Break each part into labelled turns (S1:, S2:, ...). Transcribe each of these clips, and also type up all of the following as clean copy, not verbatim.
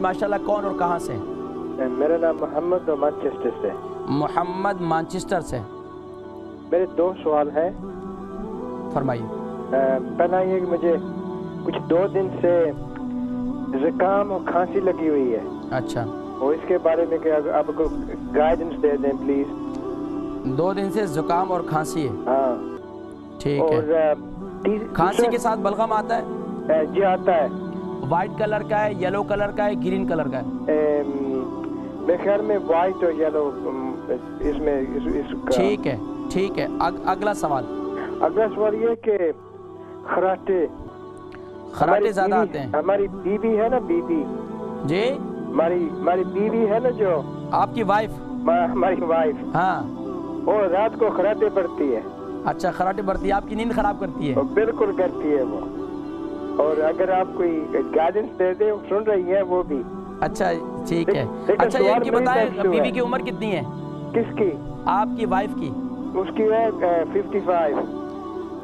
S1: माशाल्लाह, कौन और कहाँ से?
S2: मेरा नाम मोहम्मद और मैनचेस्टर से।
S1: मोहम्मद मैनचेस्टर से।
S2: मेरे 2 सवाल हैं।
S1: फरमाइए।
S2: पहला ये कि मुझे कुछ 2 दिन से ज़ुकाम और खांसी लगी हुई है।
S1: अच्छा,
S2: और इसके बारे में क्या आपको गाइडेंस दे दें प्लीज़।
S1: 2 दिन से ज़ुकाम और खांसी है?
S2: हाँ
S1: ठीक है।
S2: और
S1: खांसी के साथ बलगम आता है?
S2: जी आता है।
S1: वाइट कलर का है, येलो कलर का है, ग्रीन कलर का है?
S2: मेरे ख्याल में वाइट और येलो इसमें इसका।
S1: ठीक है, ठीक है। अगला सवाल।
S2: अगला सवाल ये कि खराटे
S1: ज़्यादा आते हैं?
S2: हमारी बीवी है ना, बीवी
S1: जी,
S2: हमारी बीवी है ना, जो
S1: आपकी वाइफ?
S2: हमारी वाइफ,
S1: हाँ,
S2: वो रात को खराटे पड़ती है।
S1: अच्छा, खराटे पड़ती है, आपकी नींद खराब करती है?
S2: बिल्कुल करती है वो। और अगर आप कोई गाइडेंस दे दे, सुन रही है वो भी।
S1: अच्छा, ठीक है। अच्छा, ये इनकी बताएं, बीवी की उम्र कितनी है?
S2: किसकी?
S1: आपकी वाइफ की।
S2: उसकी है 55।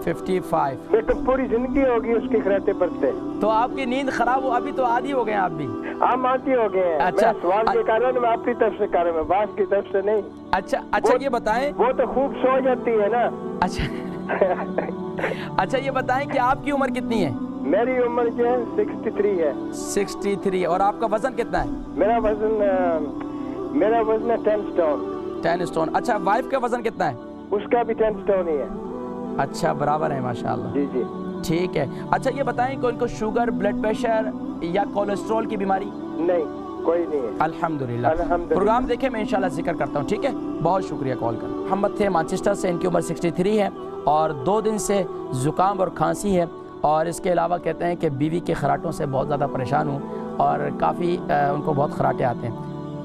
S1: 55।
S2: फिर तो पूरी जिंदगी होगी उसकी खराटे पड़ते।
S1: तो आपकी नींद खराब हो, अभी तो आदी हो गए आप भी?
S2: हम आती हो गए हैं।
S1: अच्छा,
S2: मैं सवाल के कारण मैं आपकी तरफ से कर रहा हूँ, बास की तरफ से नहीं।
S1: अच्छा, ये बताएं।
S2: वो तो खूब सो जाती है ना।
S1: अच्छा, ये बताएं कि आपकी उम्र कितनी है?
S2: मेरी उम्र जो है 63 है।
S1: 63। और आपका वजन कितना है?
S2: मेरा वजन है 10 स्टोन।
S1: 10 स्टोन। अच्छा, वाइफ का वजन कितना है?
S2: उसका भी 10 स्टोन ही है।
S1: अच्छा, बराबर है, माशाल्लाह।
S2: जी जी,
S1: ठीक है। अच्छा, ये बताएं कि उनको शुगर, ब्लड प्रेशर या कोलेस्ट्रॉल की बीमारी?
S2: नहीं, कोई नहीं है।
S1: अल्हम्दुलिल्लाह। प्रोग्राम देखे, मैं इंशाल्लाह जिक्र करता हूँ, ठीक है? बहुत शुक्रिया कॉल कर। मोहम्मद थे मैनचेस्टर से, इनकी उम्र 63 है और 2 दिन से ज़ुकाम और खांसी है। और इसके अलावा कहते हैं कि बीवी के खराटों से बहुत ज़्यादा परेशान हूँ और काफ़ी उनको बहुत खराटे आते हैं।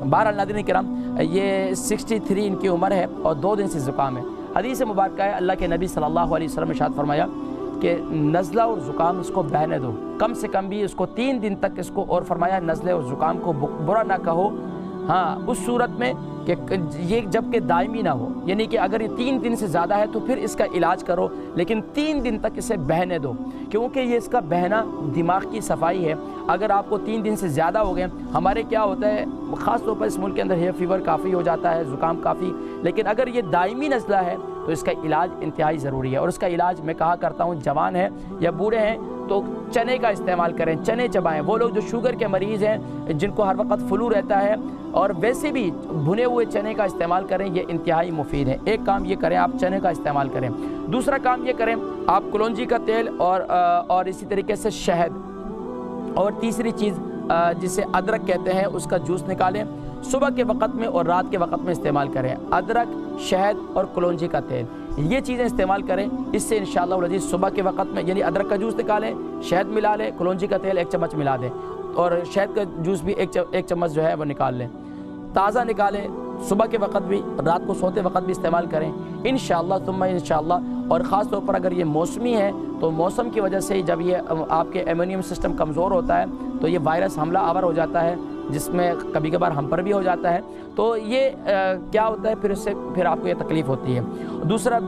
S1: बहरहाल नाज़रीन किराम, ये 63 इनकी उम्र है और 2 दिन से ज़ुकाम है। हदीस मुबारक है, अल्लाह के नबी सल्लल्लाहु अलैहि वसल्लम ने इरशाद फरमाया कि नज़ला और ज़ुकाम इसको बहने दो, कम से कम भी इसको 3 दिन तक इसको, और फरमाया नज़ले और ज़ुकाम को बुरा ना कहो, हाँ, उस सूरत में कि ये जबकि दायमी ना हो, यानी कि अगर ये 3 दिन से ज़्यादा है तो फिर इसका इलाज करो, लेकिन 3 दिन तक इसे बहने दो, क्योंकि ये इसका बहना दिमाग की सफाई है। अगर आपको 3 दिन से ज़्यादा हो गए, हमारे क्या होता है ख़ास तौर पर इस मुल्क के अंदर है फीवर काफ़ी हो जाता है, ज़ुकाम काफ़ी, लेकिन अगर ये दायमी नज़ला है तो इसका इलाज इंतहाई ज़रूरी है। और इसका इलाज मैं कहा करता हूँ, जवान है या बूढ़े हैं तो चने का इस्तेमाल करें, चने चबाएं। वो लोग जो शुगर के मरीज़ हैं, जिनको हर वक्त फ्लू रहता है, और वैसे भी भुने हुए चने का इस्तेमाल करें, ये इंतहाई मुफीद है। एक काम ये करें, आप चने का इस्तेमाल करें। दूसरा काम ये करें, आप कलौंजी का तेल और इसी तरीके से शहद, और तीसरी चीज़ जिसे अदरक कहते हैं, उसका जूस निकालें, सुबह के वक़्त में और रात के वक़्त में इस्तेमाल करें। अदरक, शहद और कलौंजी का तेल, ये चीज़ें इस्तेमाल करें। इससे इंशाअल्लाह वल अज़ीज़ सुबह के वक़्त में, यानी अदरक का जूस निकालें, शहद मिला लें, कलौंजी का तेल 1 चम्मच मिला दें, और शहद का जूस भी 1 चम्मच जो है वो निकाल लें, ताज़ा निकालें। सुबह के वक़्त भी, रात को सोते वक़्त भी इस्तेमाल करें इंशाअल्लाह सुम्मा इंशाअल्लाह। और ख़ास तौर पर अगर ये मौसमी है तो मौसम की वजह से जब ये आपके इम्यून सिस्टम कमज़ोर होता है तो ये वायरस हमला आवर हो जाता है, जिसमें कभी कभार हम पर भी हो जाता है। तो ये क्या होता है, फिर आपको ये तकलीफ़ होती है। दूसरा,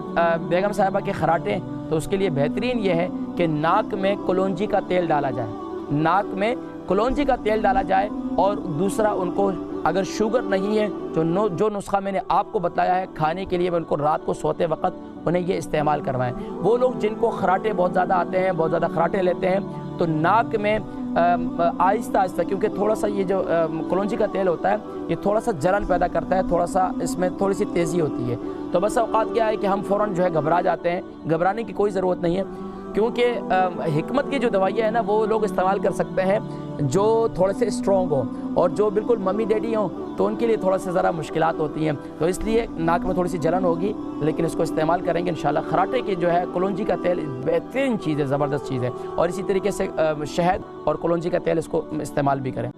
S1: बेगम साहिबा के खराटे, तो उसके लिए बेहतरीन ये है कि नाक में कलौंजी का तेल डाला जाए, नाक में कलौंजी का तेल डाला जाए। और दूसरा, उनको अगर शुगर नहीं है, जो नुस्खा मैंने आपको बताया है खाने के लिए, उनको रात को सोते वक्त उन्हें ये इस्तेमाल करवाएं। वो लोग जिनको खराटे बहुत ज़्यादा आते हैं, बहुत ज़्यादा खराटे लेते हैं, तो नाक में आहिस्ता आहिस्ता, क्योंकि थोड़ा सा ये जो कलौंजी का तेल होता है, ये थोड़ा सा जलन पैदा करता है, थोड़ा सा इसमें थोड़ी सी तेज़ी होती है। तो बस औकात क्या है कि हम फ़ौरन जो है घबरा जाते हैं। घबराने की कोई ज़रूरत नहीं है, क्योंकि हिकमत की जो दवाइयाँ हैं ना, वो लोग इस्तेमाल कर सकते हैं जो थोड़े से स्ट्रॉन्ग हो, और जो बिल्कुल मम्मी डैडी हों तो उनके लिए थोड़ा सा ज़रा मुश्किलात होती हैं। तो इसलिए नाक में थोड़ी सी जलन होगी, लेकिन इसको इस्तेमाल करेंगे इंशाल्लाह। खराटे की जो है कलौंजी का तेल बेहतरीन चीज़ है, ज़बरदस्त चीज़ है। और इसी तरीके से शहद और कलौंजी का तेल, इसको इस्तेमाल भी करें।